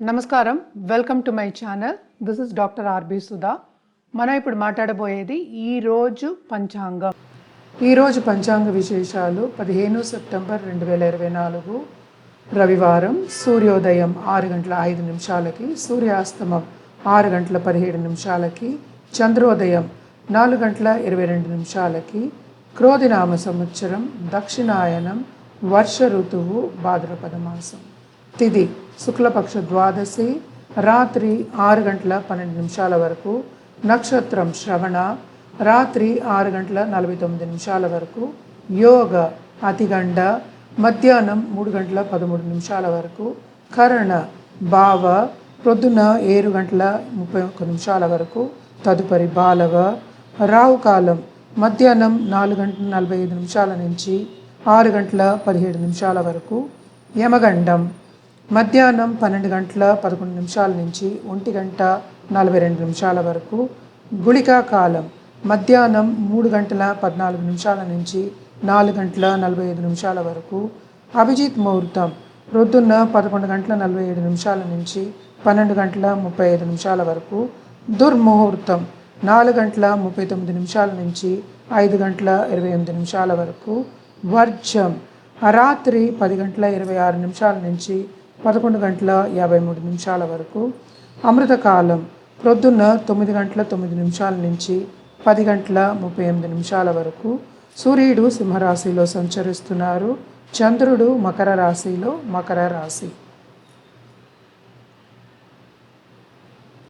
నమస్కారం, welcome to my channel. This is doctor R B Sudha. మనం ఇప్పుడు మాట్లాడబోయేది ఈరోజు పంచాంగం. ఈరోజు పంచాంగ విశేషాలు 15 సెప్టెంబర్ 2024 రవివారం. సూర్యోదయం 6 గంటల 5 నిమిషాలకి, సూర్యాస్తమం 6 గంటల 17 నిమిషాలకి, చంద్రోదయం 4 గంటల 22 నిమిషాలకి, క్రోధినామ సంవత్సరం, దక్షిణాయనం, వర్ష ఋతువు, భాద్రపద మాసం. తిథి శుక్లపక్ష ద్వాదశి, రాత్రి 6 గంటల 12 నిమిషాల వరకు. నక్షత్రం శ్రవణ, రాత్రి 6 గంటల 49 నిమిషాల వరకు. యోగ అతిగండ, మధ్యాహ్నం 3 గంటల 13 నిమిషాల వరకు. కరణ భావ, ప్రొద్దున 7 గంటల 31 నిమిషాల వరకు. తదుపరి బాలవ. రావు కాలం మధ్యాహ్నం 4 గంటల 45 నిమిషాల నుంచి 6 గంటల 17 నిమిషాల వరకు. యమగండం మధ్యాహ్నం 12 గంటల 11 నిమిషాల నుంచి 1 గంట 42 నిమిషాల వరకు. గుళికా కాలం మధ్యాహ్నం 3 గంటల 14 నిమిషాల నుంచి 4 గంటల 45 నిమిషాల వరకు. అభిజిత్ ముహూర్తం ప్రొద్దున్న 11 గంటల 47 నిమిషాల నుంచి 12 గంటల 35 నిమిషాల వరకు. దుర్ముహూర్తం 4 గంటల 39 నిమిషాల నుంచి 5 గంటల 28 నిమిషాల వరకు. వర్జం రాత్రి 10 గంటల 26 నిమిషాల నుంచి 11 గంటల 53 నిమిషాల వరకు. అమృతకాలం ప్రొద్దున్న 9 గంటల 9 నిమిషాల నుంచి 10 గంటల 38 నిమిషాల వరకు. సూర్యుడు సింహరాశిలో సంచరిస్తున్నారు, చంద్రుడు మకర రాశిలో మకర రాశి.